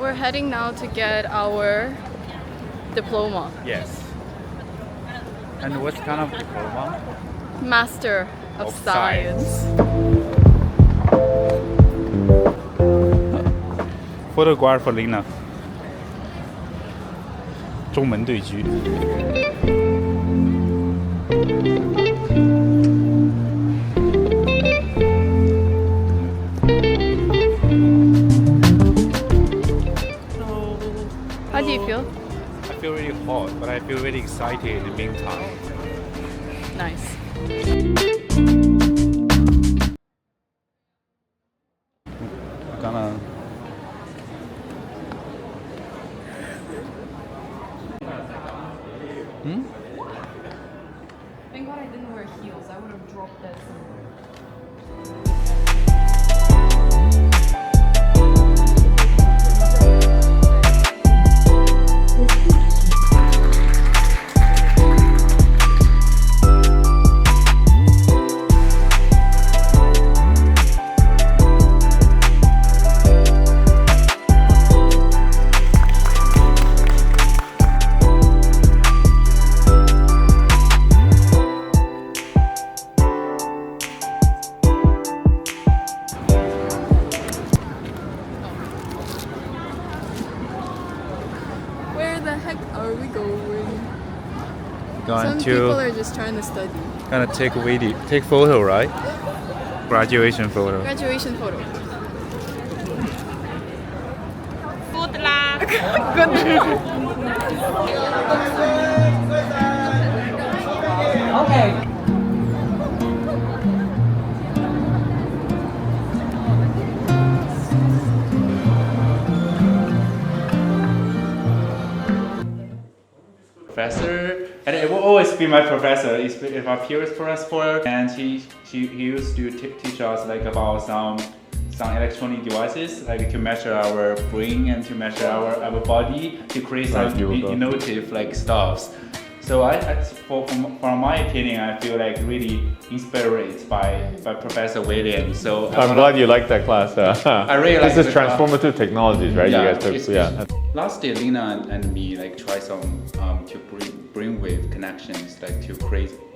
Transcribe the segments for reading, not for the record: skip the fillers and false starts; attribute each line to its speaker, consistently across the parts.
Speaker 1: We're heading now to get our diploma.
Speaker 2: Yes. And what kind of diploma?
Speaker 1: Master of Science.
Speaker 2: Photographer Lina. 中门对局。
Speaker 1: How do you feel?
Speaker 2: I feel really hot, but I feel really excited in the meantime.
Speaker 1: Nice.
Speaker 2: Gonna.
Speaker 1: Thank God I didn't wear heels. I would have dropped that somewhere. Where the heck are we going? Some people are just trying to study.
Speaker 2: Gonna take photo, right? Graduation photo.
Speaker 1: Graduation photo.
Speaker 3: Good luck.
Speaker 4: Okay.
Speaker 2: Professor, and it will always be my professor. If our peers professor, and he used to teach us like about some electronic devices, like to measure our brain and to measure our body to create some innovative like stuffs. So from my opinion, I feel like really inspired by Professor William. So
Speaker 5: I'm glad you like that class.
Speaker 2: I really like
Speaker 5: this is transformative technologies, right?
Speaker 2: Yeah,
Speaker 5: you guys took,
Speaker 2: Last year, Lina and me like try some to brainwave connections, like to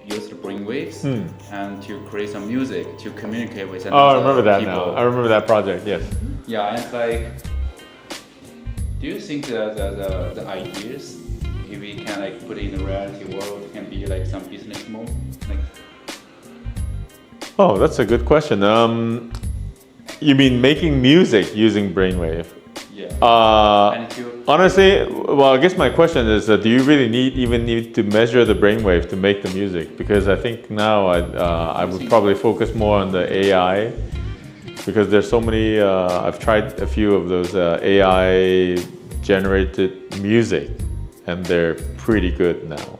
Speaker 2: use the brainwaves and to create some music to communicate with another
Speaker 5: Oh, I remember that
Speaker 2: people.
Speaker 5: now. I remember that project. Yes.
Speaker 2: Yeah, and it's like, do you think the ideas, if we can like put it in the reality world, can be like some business model? Like,
Speaker 5: Oh, that's a good question. You mean making music using brainwave?
Speaker 2: yeah. And if you
Speaker 5: Honestly, well, I guess my question is, do you really need to measure the brainwave to make the music? Because I think now I would probably focus more on the AI, because there's so many. I've tried a few of those AI generated music, and they're pretty good now.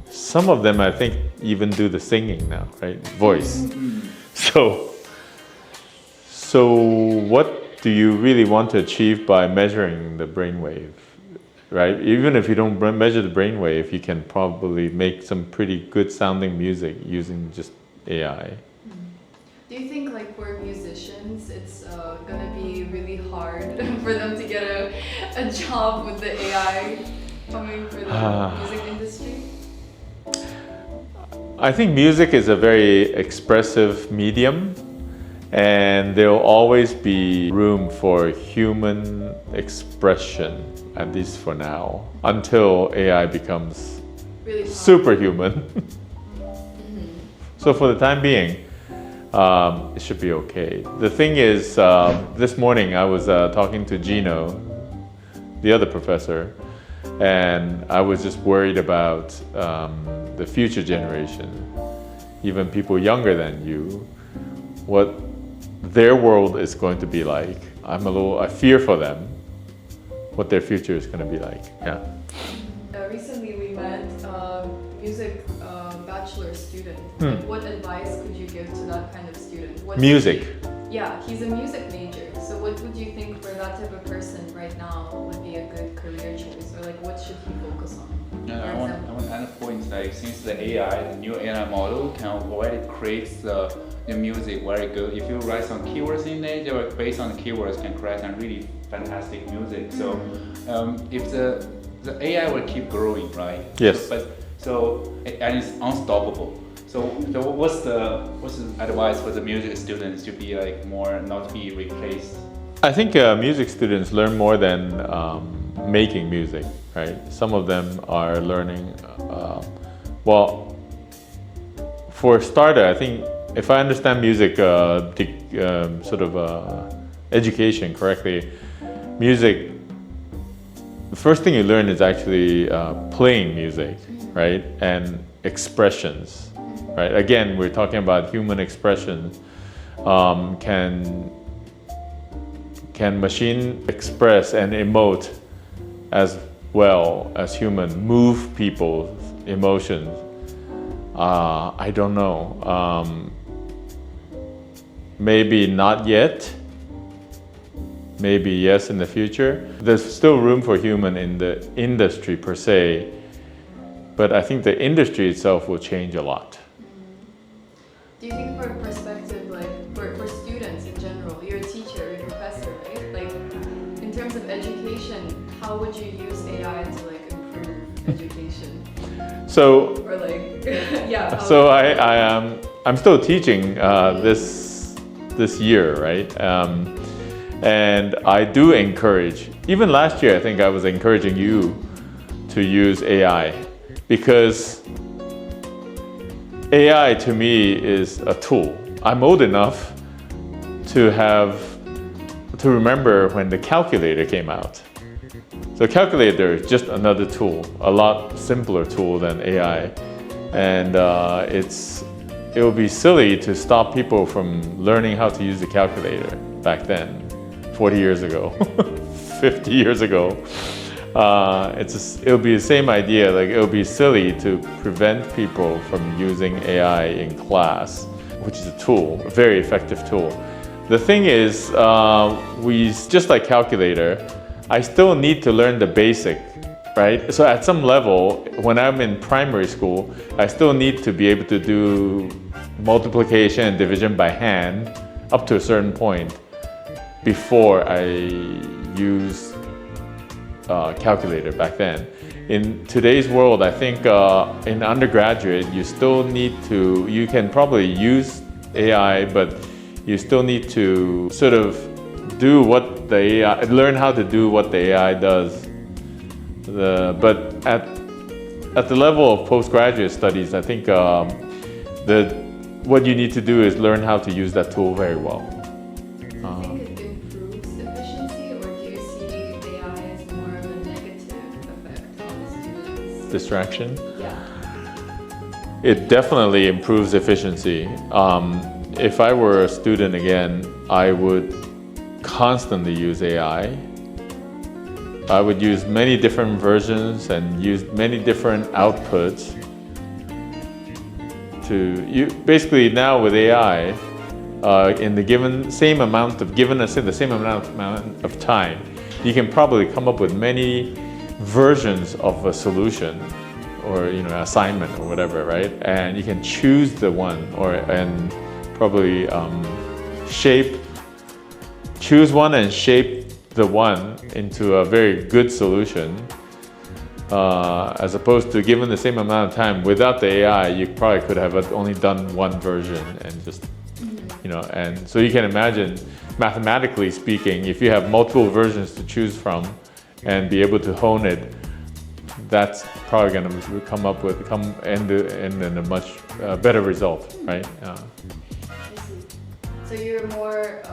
Speaker 5: Some of them I think even do the singing now, right? Voice. So what do you really want to achieve by measuring the brainwave, right? Even if you don't measure the brainwave, you can probably make some pretty good sounding music using just AI.
Speaker 1: Do you think like for musicians it's gonna be really hard for them to get a job with the AI coming for the music industry?
Speaker 5: I think music is a very expressive medium, and there will always be room for human expression, at least for now, until AI becomes
Speaker 1: Really
Speaker 5: superhuman. So for the time being, it should be okay. The thing is, this morning I was talking to Gino, the other professor, and I was just worried about the future generation, even people younger than you, what their world is going to be like. I fear for them, what their future is going to be like. Yeah.
Speaker 1: Recently we met a music bachelor student. Like, what advice could you give to that kind of student?
Speaker 5: Music.
Speaker 1: Yeah, he's a music major. So what would you think for that type of person right now would be a good career choice? Or like what should he focus on?
Speaker 2: I want to add a point, like since the AI, the new AI model can already create the music very good. If you write some keywords in it, based on the keywords can create some really fantastic music. So if the AI will keep growing, right?
Speaker 5: Yes.
Speaker 2: And it's unstoppable. So what's the advice for the music students to be like more not be replaced?
Speaker 5: I think music students learn more than making music, right? Some of them are learning, well, for a starter, I think if I understand music education correctly, music, the first thing you learn is actually playing music, right? And expressions, right? Again, we're talking about human expression. Can machine express and emote as well as human, move people's emotions? I don't know. Maybe not yet. Maybe yes in the future. There's still room for human in the industry per se, but I think the industry itself will change a lot.
Speaker 1: Do you think for a perspective, like for students in general, you're a teacher, you're a professor, right? Like in terms of education, how would you use AI to like improve education?
Speaker 5: So,
Speaker 1: or like, yeah.
Speaker 5: So I'm still teaching this year, right? And I do encourage, even last year I think I was encouraging you to use AI, because AI to me is a tool. I'm old enough to remember when the calculator came out. So calculator is just another tool, a lot simpler tool than AI. And it would be silly to stop people from learning how to use the calculator back then, 40 years ago, 50 years ago. It'll be the same idea, like it'll be silly to prevent people from using AI in class, which is a tool, a very effective tool. The thing is, just like calculator, I still need to learn the basic, right? So at some level, when I'm in primary school, I still need to be able to do multiplication and division by hand up to a certain point before I use calculator back then. In today's world, I think in undergraduate, you can probably use AI, but you still need to sort of do what the AI, learn how to do what the AI does. But at the level of postgraduate studies, I think what you need to do is learn how to use that tool very well.
Speaker 1: Do you think it improves efficiency, or do you see AI as more of a negative effect on the students?
Speaker 5: Distraction?
Speaker 1: Yeah.
Speaker 5: It definitely improves efficiency. If I were a student again, I would constantly use AI. I would use many different versions and use many different outputs basically now with AI, in the same amount of time, you can probably come up with many versions of a solution or assignment or whatever, right? And you can choose the one and probably choose one and shape the one into a very good solution, as opposed to given the same amount of time without the AI, you probably could have only done one version and just, and so you can imagine, mathematically speaking, if you have multiple versions to choose from and be able to hone it, that's probably going to end in a much better result, right?
Speaker 1: I see. So you're more,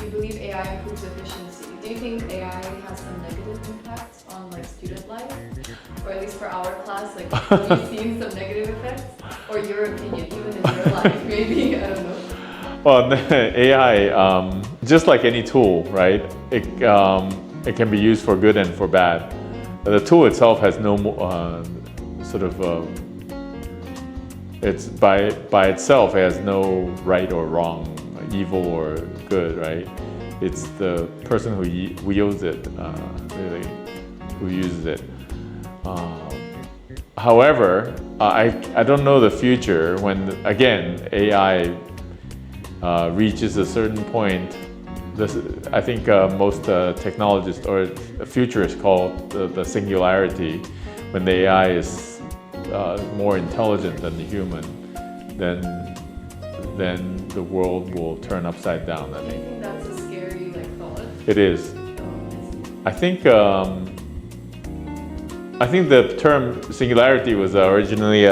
Speaker 1: you believe AI improves efficiency. Do you think AI has some negative impacts on like student life? Or at least for our class, like have you seen some negative effects? Or your opinion, even in your life, maybe, I don't know.
Speaker 5: Well, AI, just like any tool, right? It can be used for good and for bad. The tool itself has no it's by itself, it has no right or wrong, evil or good, right? It's the person who wields it, really, who uses it. However, I don't know the future when, again, AI reaches a certain point I think most technologists or futurists call the singularity, when the AI is more intelligent than the human, then the world will turn upside down, I
Speaker 1: Do you
Speaker 5: think.
Speaker 1: think that's a scary thought?
Speaker 5: It is.
Speaker 1: I see.
Speaker 5: I think the term singularity was originally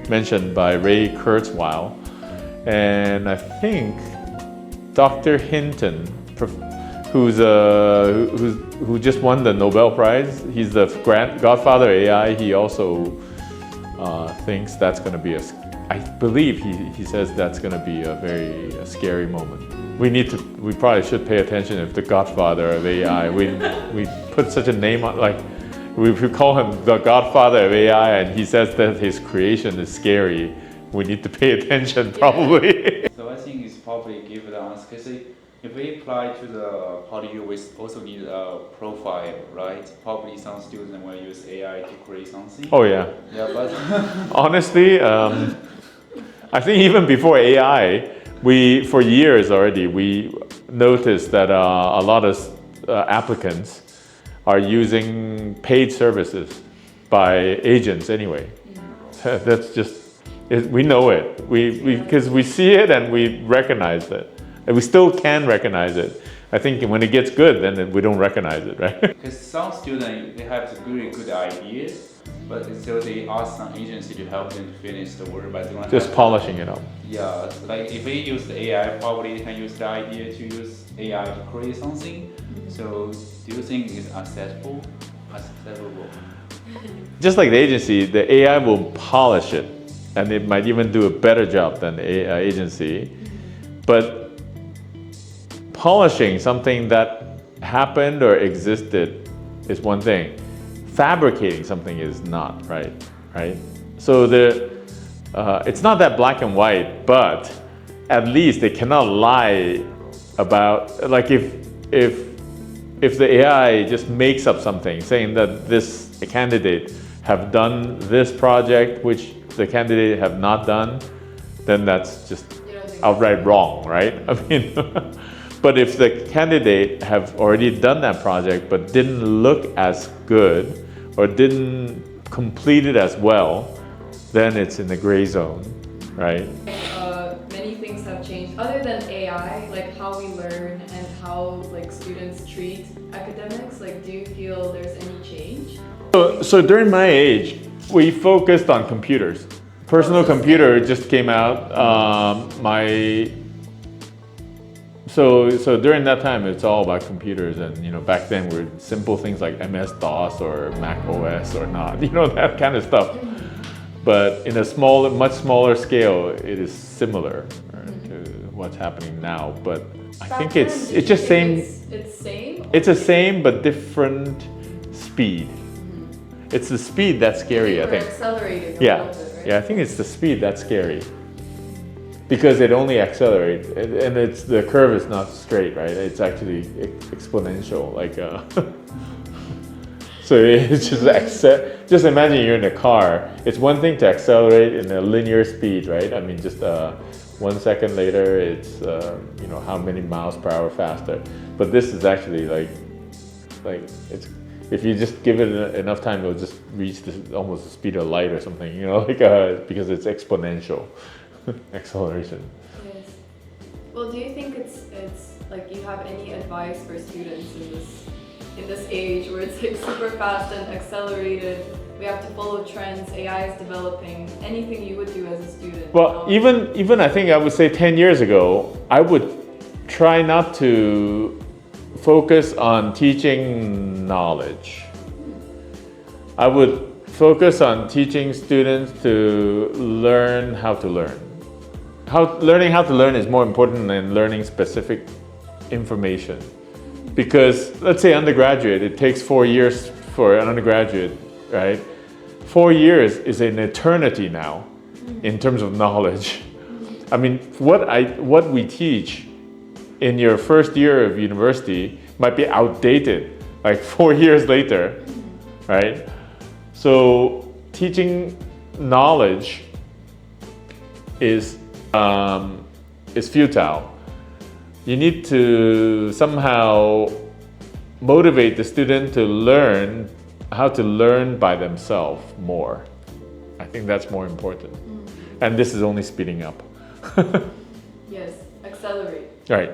Speaker 5: mentioned by Ray Kurzweil, and I think Dr. Hinton, who just won the Nobel Prize, he's the godfather of AI. He also thinks that's going to be I believe he says that's going to be a very scary moment. We probably should pay attention if the godfather of AI, we put such a name on, like, if we call him the godfather of AI and he says that his creation is scary, we need to pay attention probably.
Speaker 2: So I think it's probably give the answer, because if we apply to the poly, we also need a profile, right? Probably some students will use AI to create something.
Speaker 5: Oh yeah.
Speaker 2: Yeah, but
Speaker 5: honestly, I think even before AI, for years already, we noticed that a lot of applicants are using paid services by agents anyway. That's just, we know it. Because we see it and we recognize it. And we still can recognize it. I think when it gets good, then we don't recognize it, right?
Speaker 2: because some students, they have really good ideas, but so they ask some agency to help them to finish the work, but they don't
Speaker 5: Just
Speaker 2: have
Speaker 5: polishing it up.
Speaker 2: Yeah, like if we use the AI, probably can use the idea to use AI to create something. So do you think it's acceptable?
Speaker 5: Just like the agency, the AI will polish it, and it might even do a better job than the agency. But polishing something that happened or existed is one thing. Fabricating something is not, right? So it's not that black and white, but at least they cannot lie about, like if the AI just makes up something saying that this candidate have done this project which the candidate have not done, then that's just outright wrong, right? I mean, but if the candidate have already done that project but didn't look as good or didn't complete it as well, then it's in the gray zone, right?
Speaker 1: Many things have changed other than AI, like how we learn and how students treat academics. Do you feel there's any change?
Speaker 5: So during my age, we focused on computers. Personal computer just came out. So during that time, it's all about computers, and back then were simple things like MS-DOS or Mac OS or not, that kind of stuff. But in a much smaller scale, it is similar to what's happening now. But I think it's just same.
Speaker 1: It's same.
Speaker 5: It's the same but different speed. It's the speed that's scary, I think.
Speaker 1: Accelerating.
Speaker 5: Yeah, I think it's the speed that's scary. Because it only accelerates, and the curve is not straight, right? It's actually exponential, so it's just imagine you're in a car. It's one thing to accelerate in a linear speed, right? I mean, just 1 second later, it's how many miles per hour faster. But this is actually it's, if you just give it enough time, it'll just reach almost the speed of light or something, because it's exponential acceleration.
Speaker 1: Yes. Well, do you think it's you have any advice for students in this age where it's super fast and accelerated? We have to follow trends. AI is developing. Anything you would do as a student?
Speaker 5: Well, even I think I would say 10 years ago, I would try not to focus on teaching knowledge. I would focus on teaching students to learn how to learn. Learning how to learn is more important than learning specific information. Because let's say undergraduate, it takes 4 years for an undergraduate, right? 4 years is an eternity now in terms of knowledge. I mean, what we teach in your first year of university might be outdated 4 years later, right? So teaching knowledge is futile. you need to somehow motivate the student to learn how to learn by themselves more. I think that's more important. And this is only speeding up.
Speaker 1: Yes, accelerate.
Speaker 5: Right.